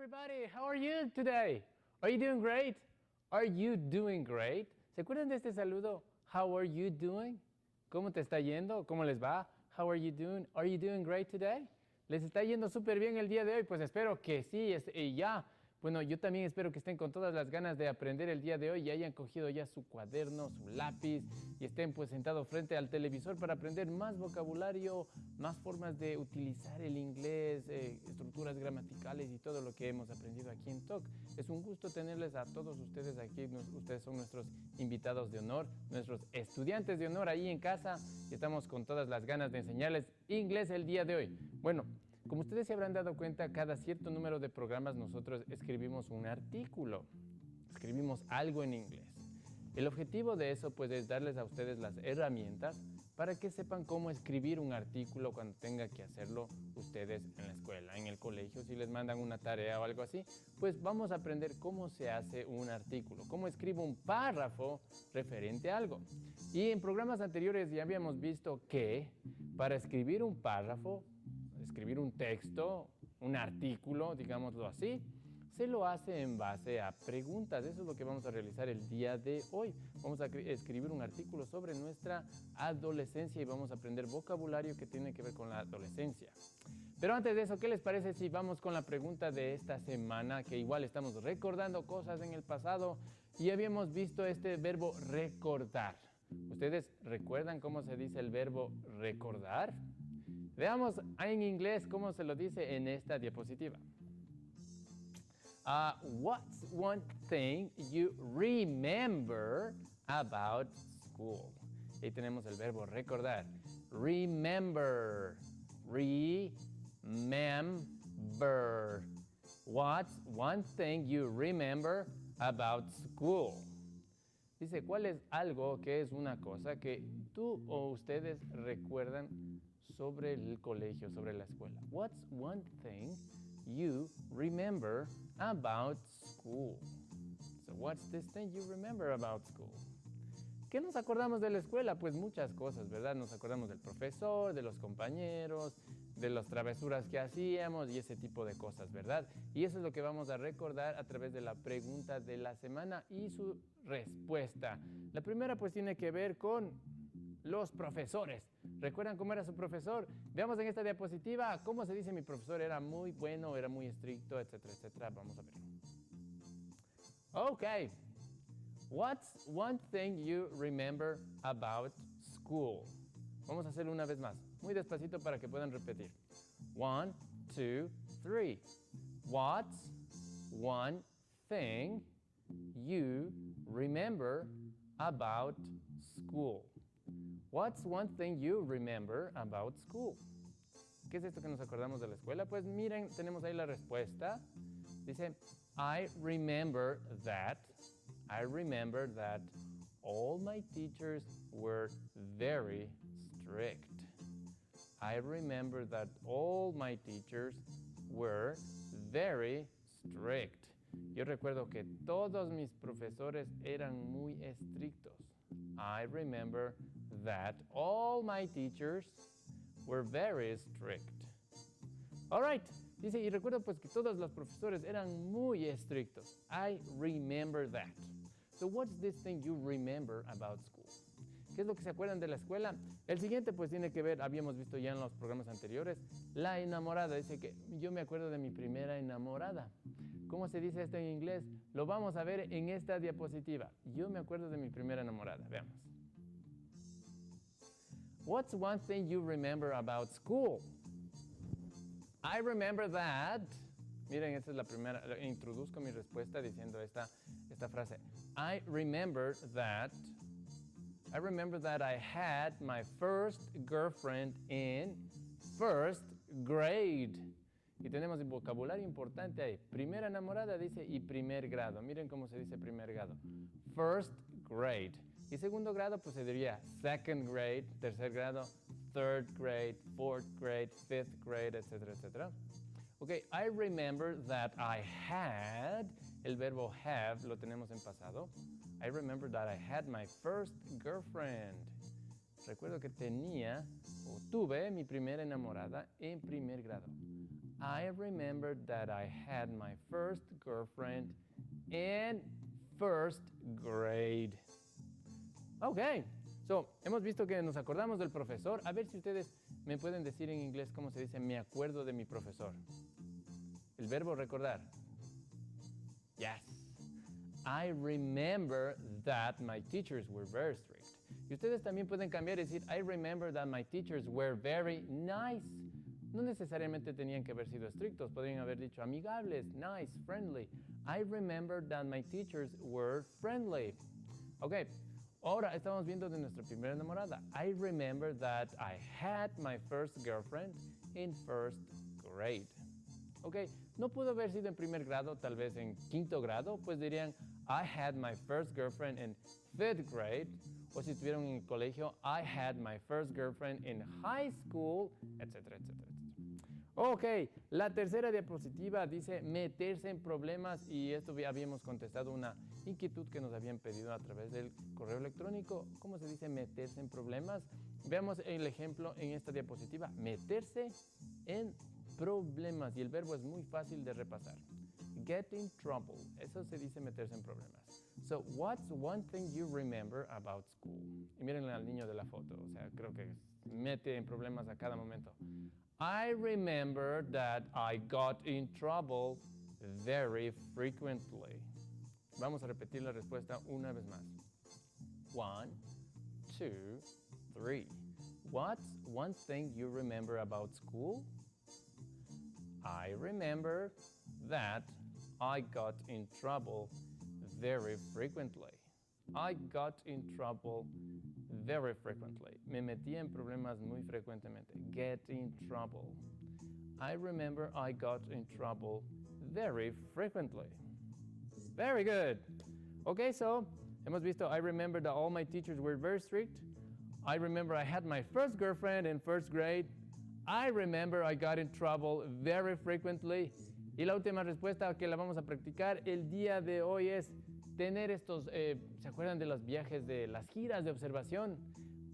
everybody. How are you today? Are you doing great? Are you doing great? ¿Se acuerdan de este saludo? How are you doing? ¿Cómo te está yendo? ¿Cómo les va? How are you doing? Are you doing great today? ¿Les está yendo súper bien el día de hoy? Pues espero que sí. Bueno, yo también espero que estén con todas las ganas de aprender el día de hoy y hayan cogido ya su cuaderno, su lápiz y estén pues sentados frente al televisor para aprender más vocabulario, más formas de utilizar el inglés, estructuras gramaticales y todo lo que hemos aprendido aquí en TOC. Es un gusto tenerles a todos ustedes aquí. Ustedes son nuestros invitados de honor, nuestros estudiantes de honor ahí en casa y estamos con todas las ganas de enseñarles inglés el día de hoy. Bueno, como ustedes se habrán dado cuenta, cada cierto número de programas nosotros escribimos un artículo, escribimos algo en inglés. El objetivo de eso pues es darles a ustedes las herramientas para que sepan cómo escribir un artículo cuando tengan que hacerlo ustedes en la escuela, en el colegio. Si les mandan una tarea o algo así, pues vamos a aprender cómo se hace un artículo, cómo escribo un párrafo referente a algo. Y en programas anteriores ya habíamos visto que para escribir un párrafo, escribir un texto, un artículo, digámoslo así, se lo hace en base a preguntas. Eso es lo que vamos a realizar el día de hoy. Vamos a escribir un artículo sobre nuestra adolescencia y vamos a aprender vocabulario que tiene que ver con la adolescencia. Pero antes de eso, ¿qué les parece si vamos con la pregunta de esta semana? Que igual estamos recordando cosas en el pasado y habíamos visto este verbo recordar. ¿Ustedes recuerdan cómo se dice el verbo recordar? Veamos en inglés cómo se lo dice en esta diapositiva. What's one thing you remember about school? Ahí tenemos el verbo recordar. Remember. Remember. What's one thing you remember about school? Dice, ¿cuál es algo que es una cosa que tú o ustedes recuerdan sobre el colegio, sobre la escuela? What's one thing you remember about school? So what's this thing you remember about school? ¿Qué nos acordamos de la escuela? Pues muchas cosas, ¿verdad? Nos acordamos del profesor, de los compañeros, de las travesuras que hacíamos y ese tipo de cosas, ¿verdad? Y eso es lo que vamos a recordar a través de la pregunta de la semana y su respuesta. La primera pues tiene que ver con los profesores. ¿Recuerdan cómo era su profesor? Veamos en esta diapositiva cómo se dice mi profesor. Era muy bueno, era muy estricto, etcétera, etcétera. Vamos a ver. Ok. What's one thing you remember about school? Vamos a hacerlo una vez más. Muy despacito para que puedan repetir. 1, 2, 3. What's one thing you remember about school? What's one thing you remember about school? ¿Qué es esto que nos acordamos de la escuela? Pues miren, tenemos ahí la respuesta. Dice, I remember that all my teachers were very strict. I remember that all my teachers were very strict. Yo recuerdo que todos mis profesores eran muy estrictos. I remember that all my teachers were very strict. All right. Dice, y recuerdo pues que todos los profesores eran muy estrictos. I remember that. So what's this thing you remember about school? ¿Qué es lo que se acuerdan de la escuela? El siguiente pues tiene que ver, habíamos visto ya en los programas anteriores, la enamorada. Dice que yo me acuerdo de mi primera enamorada. ¿Cómo se dice esto en inglés? Lo vamos a ver en esta diapositiva. Yo me acuerdo de mi primera enamorada. Veamos. What's one thing you remember about school? I remember that. Miren, esta es la primera. Introduzco mi respuesta diciendo esta frase. I remember that I had my first girlfriend in first grade. Y tenemos el vocabulario importante ahí. Primera enamorada dice y primer grado. Miren cómo se dice primer grado. First grade. Y segundo grado pues se diría second grade, tercer grado, third grade, fourth grade, fifth grade, etcétera, etcétera. Ok, I remember that I had, el verbo have lo tenemos en pasado. I remember that I had my first girlfriend. Recuerdo que tenía o tuve mi primera enamorada en primer grado. I remember that I had my first girlfriend in first grade. Ok, so, hemos visto que nos acordamos del profesor. A ver si ustedes me pueden decir en inglés cómo se dice me acuerdo de mi profesor. El verbo recordar. Yes. I remember that my teachers were very strict. Y ustedes también pueden cambiar y decir I remember that my teachers were very nice. No necesariamente tenían que haber sido estrictos. Podrían haber dicho amigables, nice, friendly. I remember that my teachers were friendly. Ok. Ahora estamos viendo de nuestra primera enamorada. I remember that I had my first girlfriend in first grade. Ok, no pudo haber sido en primer grado, tal vez en quinto grado, pues dirían I had my first girlfriend in fifth grade. O si estuvieron en el colegio, I had my first girlfriend in high school, etcétera, etcétera, etcétera. Ok, la tercera diapositiva dice meterse en problemas y esto habíamos contestado una inquietud que nos habían pedido a través del correo electrónico. ¿Cómo se dice meterse en problemas? Veamos el ejemplo en esta diapositiva. Meterse en problemas y el verbo es muy fácil de repasar. Get in trouble. Eso se dice meterse en problemas. So, what's one thing you remember about school? Y miren al niño de la foto. O sea, creo que mete en problemas a cada momento. I remember that I got in trouble very frequently. Vamos a repetir la respuesta una vez más. 1, 2, 3. What's one thing you remember about school? I remember that I got in trouble very frequently. I got in trouble very frequently. Me metí en problemas muy frecuentemente. Get in trouble. I remember I got in trouble very frequently. Very good. Okay, so hemos visto I remember that all my teachers were very strict. I remember I had my first girlfriend in first grade. I remember I got in trouble very frequently. Y la última respuesta que la vamos a practicar el día de hoy es tener estos, ¿se acuerdan de los viajes de las giras de observación?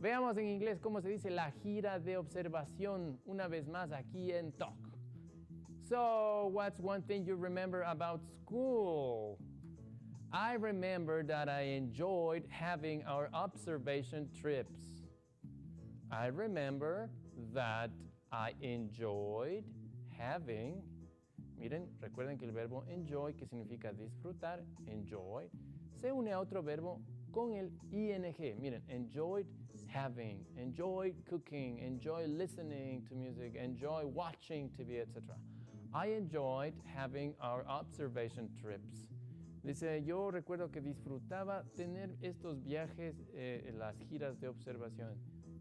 Veamos en inglés cómo se dice la gira de observación una vez más aquí en Talk. So, what's one thing you remember about school? I remember that I enjoyed having our observation trips. I remember that I enjoyed having, miren, recuerden que el verbo enjoy, que significa disfrutar, enjoy, se une a otro verbo con el ing. Miren, enjoyed having, enjoy cooking, enjoy listening to music, enjoy watching TV, etc. I enjoyed having our observation trips. Dice, yo recuerdo que disfrutaba tener estos viajes, las giras de observación.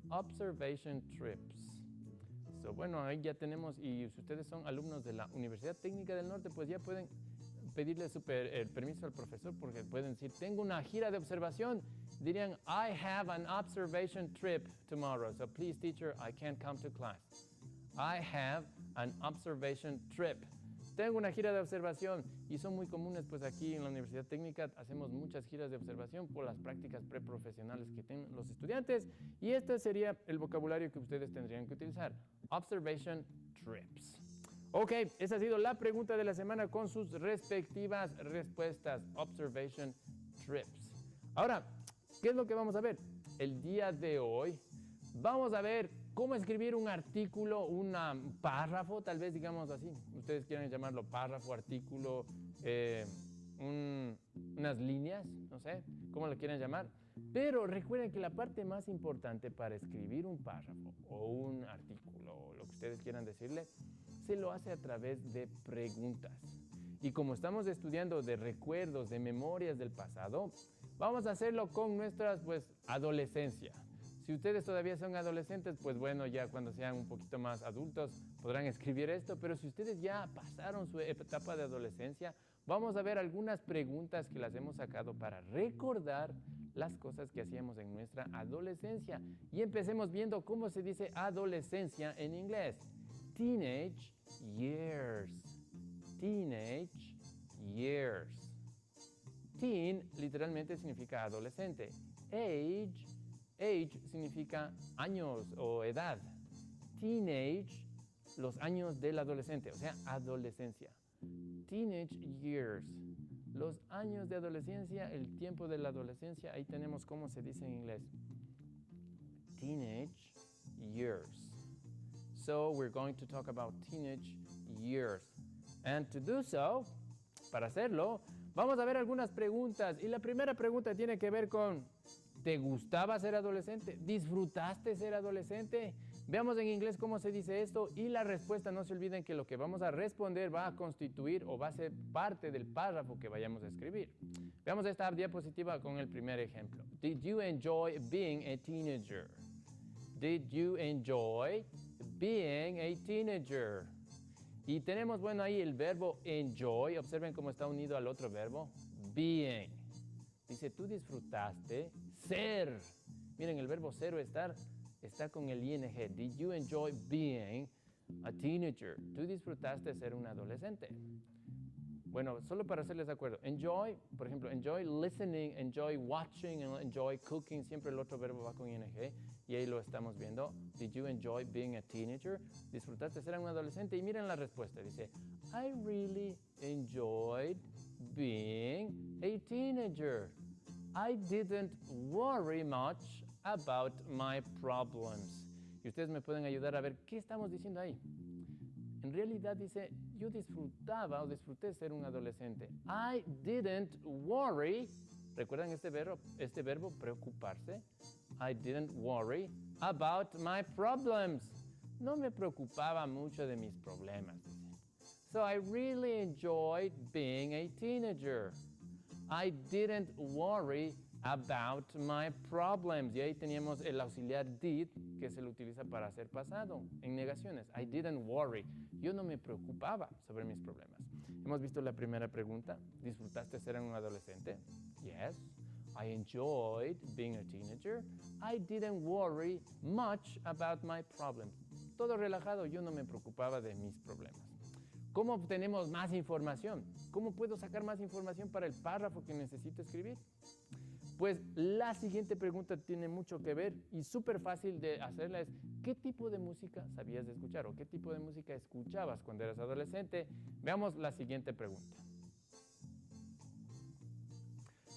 Observation trips. So, bueno, ahí ya tenemos, y si ustedes son alumnos de la Universidad Técnica del Norte, pues ya pueden pedirle el permiso al profesor porque pueden decir, tengo una gira de observación. Dirían, I have an observation trip tomorrow, so please teacher, I can't come to class. I have an observation trip. Tengo una gira de observación y son muy comunes, pues aquí en la Universidad Técnica hacemos muchas giras de observación por las prácticas preprofesionales que tienen los estudiantes y este sería el vocabulario que ustedes tendrían que utilizar. Observation trips. Ok, esa ha sido la pregunta de la semana con sus respectivas respuestas. Observation trips. Ahora, ¿qué es lo que vamos a ver? El día de hoy vamos a ver cómo escribir un artículo, un párrafo, tal vez digamos así. Ustedes quieren llamarlo párrafo, artículo, unas líneas, no sé, cómo lo quieren llamar. Pero recuerden que la parte más importante para escribir un párrafo o un artículo, o lo que ustedes quieran decirle, se lo hace a través de preguntas. Y como estamos estudiando de recuerdos, de memorias del pasado, vamos a hacerlo con nuestras, pues, adolescencia. Si ustedes todavía son adolescentes, pues bueno, ya cuando sean un poquito más adultos podrán escribir esto, pero si ustedes ya pasaron su etapa de adolescencia, vamos a ver algunas preguntas que las hemos sacado para recordar las cosas que hacíamos en nuestra adolescencia. Y empecemos viendo cómo se dice adolescencia en inglés. Teenage years. Teenage years. Teen literalmente significa adolescente. Age significa años o edad. Teenage los años del adolescente, o sea, adolescencia. Teenage years. Los años de adolescencia, el tiempo de la adolescencia, ahí tenemos cómo se dice en inglés. Teenage years. So we're going to talk about teenage years. And to do so, para hacerlo, vamos a ver algunas preguntas. Y la primera pregunta tiene que ver con, ¿te gustaba ser adolescente? ¿Disfrutaste ser adolescente? Veamos en inglés cómo se dice esto y la respuesta, no se olviden que lo que vamos a responder va a constituir o va a ser parte del párrafo que vayamos a escribir. Veamos esta diapositiva con el primer ejemplo. Did you enjoy being a teenager? Did you enjoy being a teenager? Y tenemos, bueno, ahí el verbo enjoy. Observen cómo está unido al otro verbo, being. Dice, tú disfrutaste ser. Miren, el verbo ser o estar está con el ing. Did you enjoy being a teenager? ¿Tú disfrutaste ser un adolescente? Bueno, solo para hacerles de acuerdo. Enjoy, por ejemplo, enjoy listening, enjoy watching, enjoy cooking. Siempre el otro verbo va con ing. Y ahí lo estamos viendo. Did you enjoy being a teenager? ¿Disfrutaste ser un adolescente? Y miren la respuesta. Dice, I really enjoyed being a teenager. I didn't worry much about my problems. Y ustedes me pueden ayudar a ver qué estamos diciendo ahí. En realidad dice, yo disfrutaba o disfruté ser un adolescente. I didn't worry. ¿Recuerdan este verbo preocuparse? I didn't worry about my problems. No me preocupaba mucho de mis problemas. So I really enjoyed being a teenager. I didn't worry about my problems. Y ahí teníamos el auxiliar did, que se lo utiliza para hacer pasado, en negaciones. I didn't worry. Yo no me preocupaba sobre mis problemas. Hemos visto la primera pregunta. ¿Disfrutaste ser un adolescente? Yes. I enjoyed being a teenager. I didn't worry much about my problems. Todo relajado, yo no me preocupaba de mis problemas. ¿Cómo obtenemos más información? ¿Cómo puedo sacar más información para el párrafo que necesito escribir? Pues la siguiente pregunta tiene mucho que ver y súper fácil de hacerla es, ¿qué tipo de música sabías de escuchar o qué tipo de música escuchabas cuando eras adolescente? Veamos la siguiente pregunta.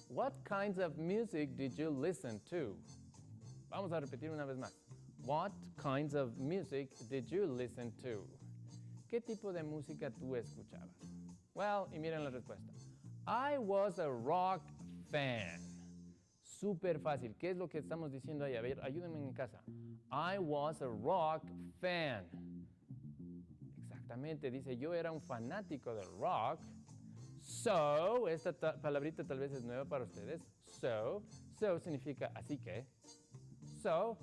What kinds of music did you listen to? Vamos a repetir una vez más. What kinds of music did you listen to? ¿Qué tipo de música tú escuchabas? Well, y miren la respuesta. I was a rock fan. Súper fácil. ¿Qué es lo que estamos diciendo ahí? A ver, ayúdenme en casa. I was a rock fan. Exactamente, dice, yo era un fanático del rock. So, esta palabrita tal vez es nueva para ustedes. So significa así que. So,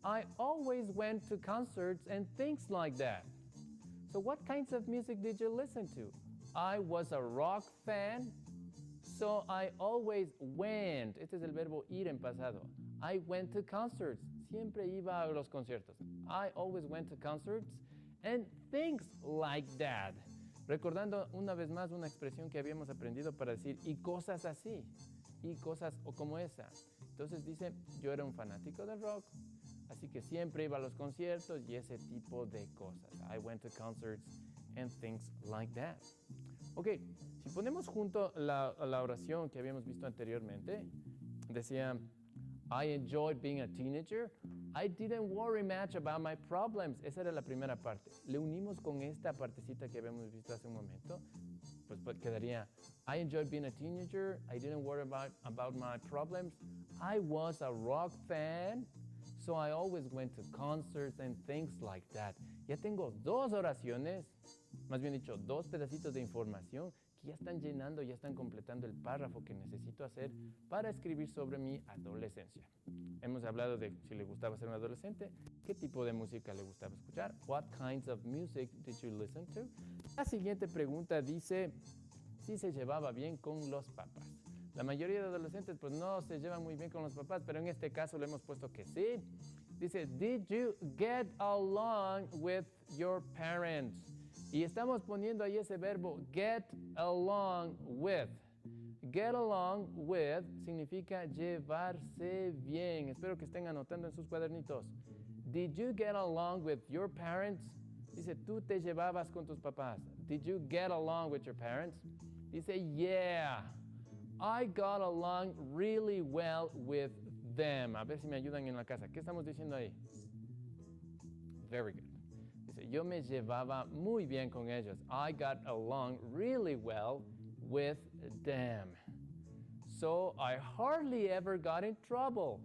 I always went to concerts and things like that. So what kinds of music did you listen to? I was a rock fan, so I always went. Este es el verbo ir en pasado. I went to concerts. Siempre iba a los conciertos. I always went to concerts and things like that. Recordando una vez más una expresión que habíamos aprendido para decir y cosas así, y cosas o como esa. Entonces dice, yo era un fanático del rock, así que siempre iba a los conciertos y ese tipo de cosas. I went to concerts and things like that. Ok, si ponemos junto la oración que habíamos visto anteriormente, decía, I enjoyed being a teenager. I didn't worry much about my problems. Esa era la primera parte. Le unimos con esta partecita que habíamos visto hace un momento, pues quedaría, I enjoyed being a teenager. I didn't worry about my problems. I was a rock fan. So I always went to concerts and things like that. Ya tengo dos oraciones, más bien dicho, dos pedacitos de información que ya están llenando, ya están completando el párrafo que necesito hacer para escribir sobre mi adolescencia. Hemos hablado de si le gustaba ser un adolescente, qué tipo de música le gustaba escuchar, what kinds of music did you listen to. La siguiente pregunta dice, si se llevaba bien con los papás. La mayoría de adolescentes pues no se llevan muy bien con los papás, pero en este caso le hemos puesto que sí. Dice, did you get along with your parents? Y estamos poniendo ahí ese verbo, get along with. Get along with significa llevarse bien. Espero que estén anotando en sus cuadernitos. Did you get along with your parents? Dice, ¿tú te llevabas con tus papás? Did you get along with your parents? Dice, yeah, I got along really well with them. A ver si me ayudan en la casa. ¿Qué estamos diciendo ahí? Very good. Dice, yo me llevaba muy bien con ellos. I got along really well with them. So I hardly ever got in trouble.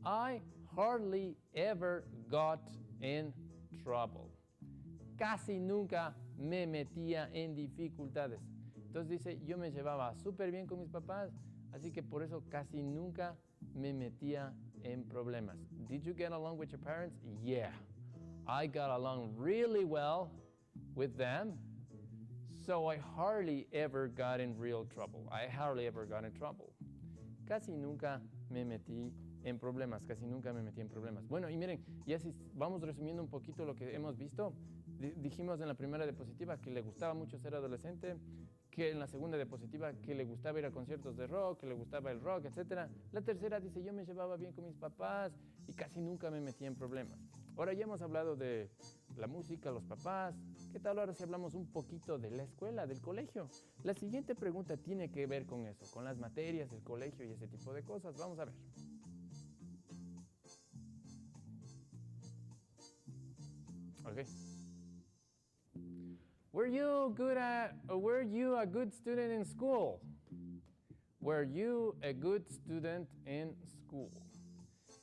I hardly ever got in trouble. Casi nunca me metía en dificultades. Entonces dice, yo me llevaba súper bien con mis papás, así que por eso casi nunca me metía en problemas. Did you get along with your parents? Yeah. I got along really well with them, so I hardly ever got in real trouble. I hardly ever got in trouble. Casi nunca me metí en problemas, casi nunca me metí en problemas. Bueno, y miren, ya si vamos resumiendo un poquito lo que hemos visto, dijimos en la primera diapositiva que le gustaba mucho ser adolescente, que en la segunda diapositiva que le gustaba ir a conciertos de rock, que le gustaba el rock, etc. La tercera dice, yo me llevaba bien con mis papás y casi nunca me metí en problemas. Ahora ya hemos hablado de la música, los papás. ¿Qué tal ahora si hablamos un poquito de la escuela, del colegio? La siguiente pregunta tiene que ver con eso, con las materias del colegio y ese tipo de cosas. Vamos a ver. Okay. Were you a good student in school? Were you a good student in school?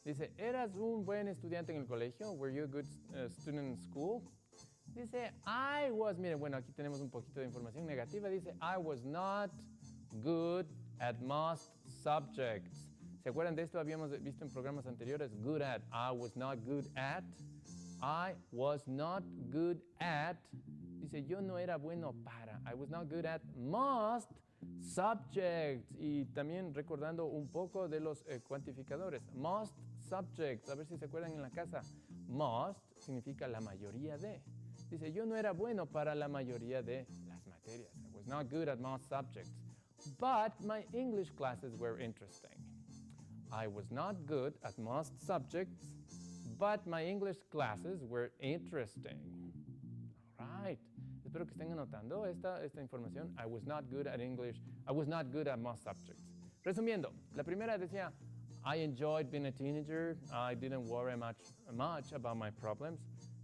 Dice, ¿eras un buen estudiante en el colegio? Were you a good student in school? Dice, I was, miren, bueno, aquí tenemos un poquito de información negativa. Dice, I was not good at most subjects. ¿Se acuerdan de esto? Habíamos visto en programas anteriores. Good at. I was not good at. I was not good at. Dice, yo no era bueno para. I was not good at most subjects. Y también recordando un poco de los cuantificadores. Most subjects. A ver si se acuerdan en la casa. Most significa la mayoría de. Dice, yo no era bueno para la mayoría de las materias. I was not good at most subjects. But my English classes were interesting. I was not good at most subjects, but my English classes were interesting. All right. Espero que estén anotando esta información. I was not good at English. I was not good at most subjects. Resumiendo, la primera decía, I enjoyed being a teenager. I didn't worry much about my problems.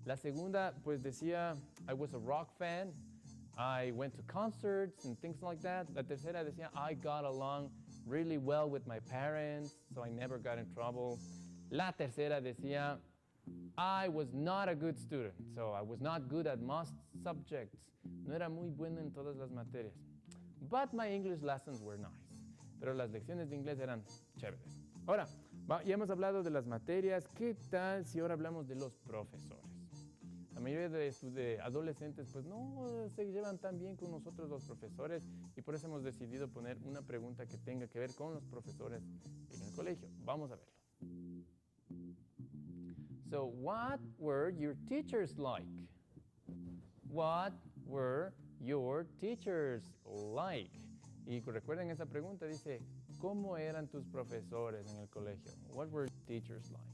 La segunda, pues decía, I was a rock fan. I went to concerts and things like that. La tercera decía, I got along really well with my parents, so I never got in trouble. La tercera decía, I was not a good student, so I was not good at most subjects. No era muy bueno en todas las materias. But my English lessons were nice. Pero las lecciones de inglés eran chéveres. Ahora, ya hemos hablado de las materias. ¿Qué tal si ahora hablamos de los profesores? La mayoría de adolescentes pues no se llevan tan bien con nosotros los profesores y por eso hemos decidido poner una pregunta que tenga que ver con los profesores en el colegio. Vamos a verlo. So, what were your teachers like? What were your teachers like? Y recuerden esa pregunta, dice, ¿cómo eran tus profesores en el colegio? What were your teachers like?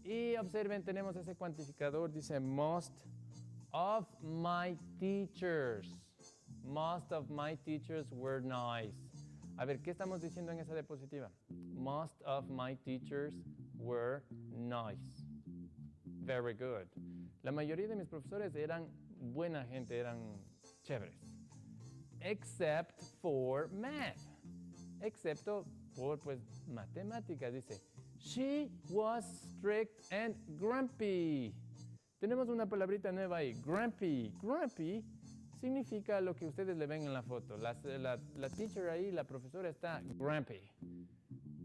Y observen, tenemos ese cuantificador, dice most of my teachers. Most of my teachers were nice. A ver, ¿qué estamos diciendo en esa diapositiva? Most of my teachers were nice. Very good. La mayoría de mis profesores eran buena gente, eran chéveres. Except for math. Excepto por, pues, matemáticas, dice. She was strict and grumpy. Tenemos una palabrita nueva ahí, grumpy. Grumpy significa lo que ustedes le ven en la foto. La teacher ahí, la profesora está grumpy.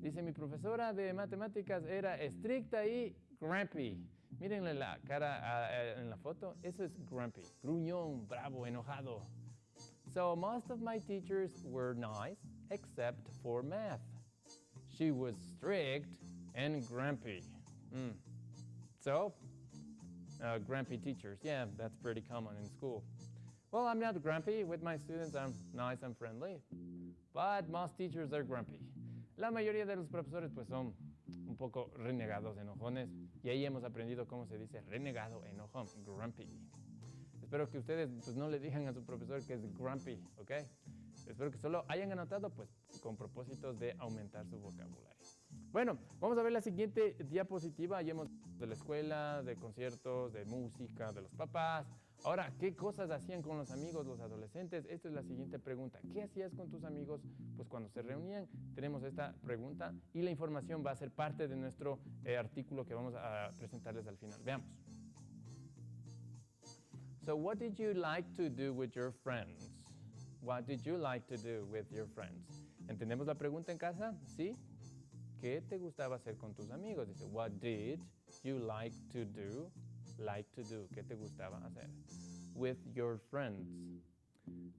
Dice, mi profesora de matemáticas era estricta y grumpy. Mírenle la cara en la foto, eso es grumpy. Gruñón, bravo, enojado. So most of my teachers were nice, except for math. She was strict and grumpy. So, grumpy teachers, yeah, that's pretty common in school. Well, I'm not grumpy with my students, I'm nice and friendly, but most teachers are grumpy. La mayoría de los profesores pues son un poco renegados, enojones. Y ahí hemos aprendido cómo se dice renegado, enojón, grumpy. Espero que ustedes pues, no le digan a su profesor que es grumpy, ¿ok? Espero que solo hayan anotado pues con propósitos de aumentar su vocabulario. Bueno, vamos a ver la siguiente diapositiva. Ya hemos de la escuela, de conciertos, de música, de los papás. Ahora, ¿qué cosas hacían con los amigos, los adolescentes? Esta es la siguiente pregunta. ¿Qué hacías con tus amigos pues, cuando se reunían? Tenemos esta pregunta y la información va a ser parte de nuestro artículo que vamos a presentarles al final. Veamos. So, what did you like to do with your friends? What did you like to do with your friends? ¿Entendemos la pregunta en casa? ¿Sí? ¿Qué te gustaba hacer con tus amigos? Dice, what did you like to do? Like to do. ¿Qué te gustaba hacer? With your friends.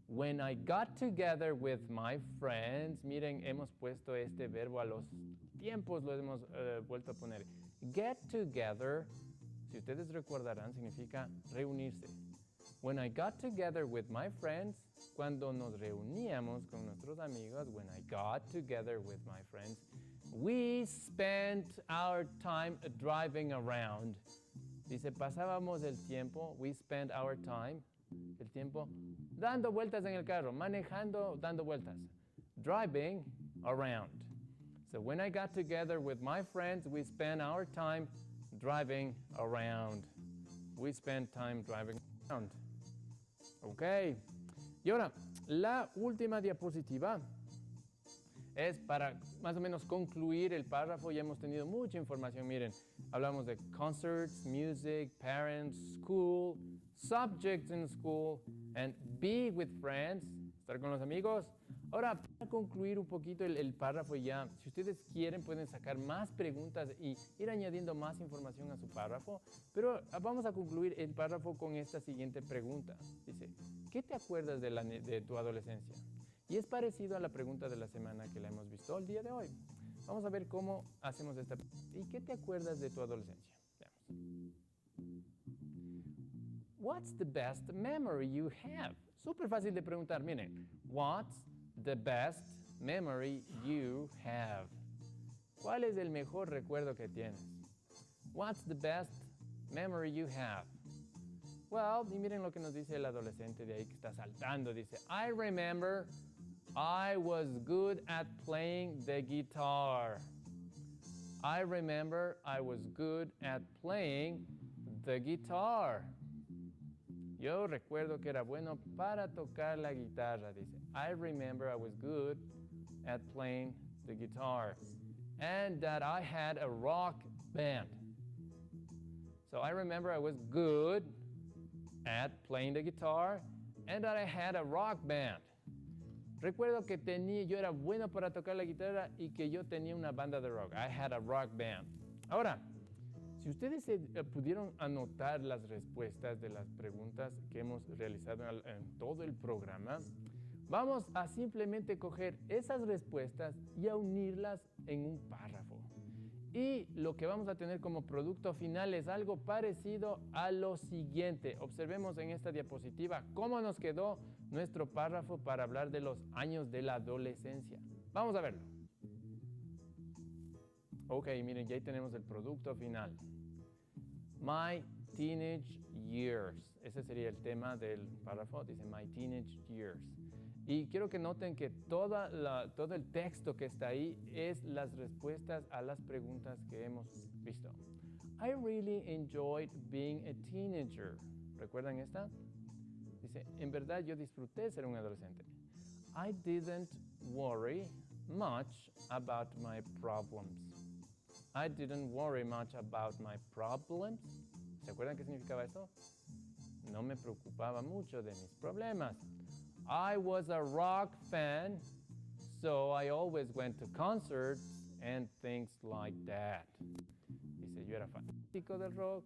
When I got together with my friends, miren, hemos puesto este verbo a los tiempos, lo hemos vuelto a poner. Get together, si ustedes recordarán, significa reunirse. When I got together with my friends, cuando nos reuníamos con nuestros amigos, when I got together with my friends, we spent our time driving around. Dice, pasábamos el tiempo, we spent our time, el tiempo, dando vueltas en el carro, manejando, dando vueltas, driving around. So when I got together with my friends, we spent our time driving around. We spent time driving around. Ok. Y ahora, la última diapositiva es para más o menos concluir el párrafo. Ya hemos tenido mucha información. Miren, hablamos de concerts, music, parents, school, subjects in school, and be with friends, estar con los amigos. Ahora, para concluir un poquito el párrafo ya, si ustedes quieren pueden sacar más preguntas y ir añadiendo más información a su párrafo, pero vamos a concluir el párrafo con esta siguiente pregunta. Dice, ¿qué te acuerdas de tu adolescencia? Y es parecido a la pregunta de la semana que la hemos visto el día de hoy. Vamos a ver cómo hacemos esta pregunta. ¿Y qué te acuerdas de tu adolescencia? Veamos. What's the best memory you have? Súper fácil de preguntar. Miren, what's the best memory you have? ¿Cuál es el mejor recuerdo que tienes? What's the best memory you have? Well, y miren lo que nos dice el adolescente de ahí que está saltando. Dice, I remember I was good at playing the guitar. I remember I was good at playing the guitar. Yo recuerdo que era bueno para tocar la guitarra, dice. I remember I was good at playing the guitar. And that I had a rock band. So I remember I was good at playing the guitar and that I had a rock band. Recuerdo que yo era bueno para tocar la guitarra y que yo tenía una banda de rock. I had a rock band. Ahora, si ustedes pudieron anotar las respuestas de las preguntas que hemos realizado en todo el programa, vamos a simplemente coger esas respuestas y a unirlas en un párrafo. Y lo que vamos a tener como producto final es algo parecido a lo siguiente. Observemos en esta diapositiva cómo nos quedó nuestro párrafo para hablar de los años de la adolescencia. Vamos a verlo. Ok, miren, ya ahí tenemos el producto final. My teenage years. Ese sería el tema del párrafo. Dice My teenage years. Y quiero que noten que todo el texto que está ahí es las respuestas a las preguntas que hemos visto. I really enjoyed being a teenager. ¿Recuerdan esta? Dice, en verdad yo disfruté ser un adolescente. I didn't worry much about my problems. I didn't worry much about my problems. ¿Se acuerdan qué significaba esto? No me preocupaba mucho de mis problemas. I was a rock fan, so I always went to concerts and things like that. Dice, yo era fanático del rock,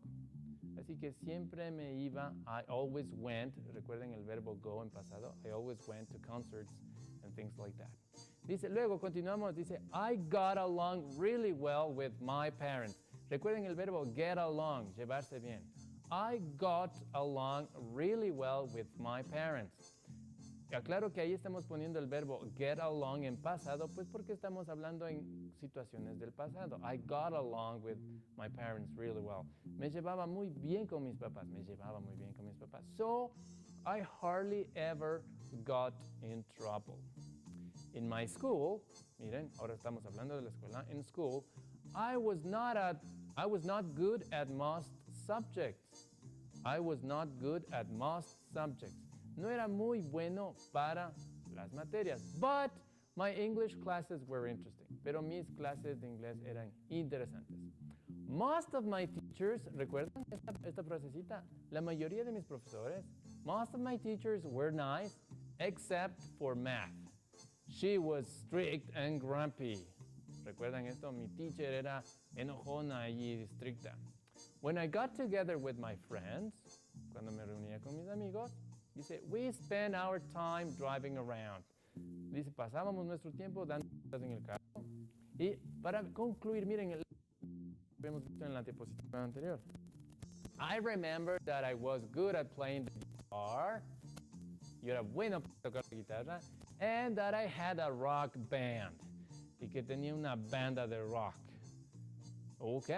así que siempre me iba. I always went, recuerden el verbo go en pasado. I always went to concerts and things like that. Dice, luego continuamos, dice, I got along really well with my parents. Recuerden el verbo get along, llevarse bien. I got along really well with my parents. Aclaro que ahí estamos poniendo el verbo get along en pasado, pues porque estamos hablando en situaciones del pasado. I got along with my parents really well. Me llevaba muy bien con mis papás. Me llevaba muy bien con mis papás. So, I hardly ever got in trouble. In my school, miren, ahora estamos hablando de la escuela. In school, I was not good at most subjects. I was not good at most subjects. No era muy bueno para las materias. But my English classes were interesting. Pero mis clases de inglés eran interesantes. Most of my teachers, ¿recuerdan esta frasecita? La mayoría de mis profesores, most of my teachers were nice, except for math. She was strict and grumpy. ¿Recuerdan esto? Mi teacher era enojona y estricta. When I got together with my friends, cuando me reunía con mis amigos, dice, we spent our time driving around. Dice, pasábamos nuestro tiempo dando vueltas en el carro. Y para concluir, miren, lo que hemos visto en la diapositiva anterior. I remember that I was good at playing the guitar. Yo era bueno para tocar la guitarra. And that I had a rock band. Y que tenía una banda de rock. Ok.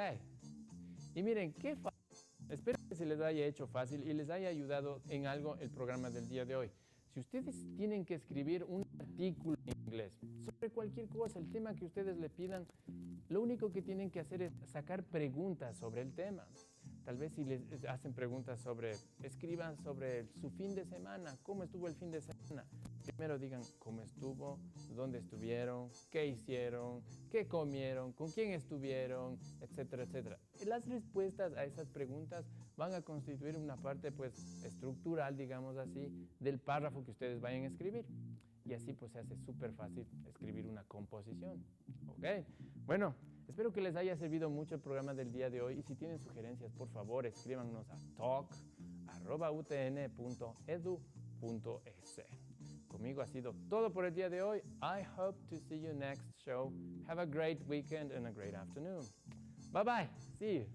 Y miren, qué fácil. Espero que se les haya hecho fácil y les haya ayudado en algo el programa del día de hoy. Si ustedes tienen que escribir un artículo en inglés sobre cualquier cosa, el tema que ustedes le pidan, lo único que tienen que hacer es sacar preguntas sobre el tema. Tal vez si les hacen preguntas escriban sobre su fin de semana, cómo estuvo el fin de semana. Primero digan cómo estuvo, dónde estuvieron, qué hicieron, qué comieron, con quién estuvieron, etcétera, etcétera. Las respuestas a esas preguntas van a constituir una parte pues estructural, digamos así, del párrafo que ustedes vayan a escribir. Y así pues se hace súper fácil escribir una composición. ¿Ok? Bueno, espero que les haya servido mucho el programa del día de hoy y si tienen sugerencias, por favor, escríbanos a talk@utn.edu.es. Conmigo ha sido todo por el día de hoy. I hope to see you next show. Have a great weekend and a great afternoon. Bye bye. See you.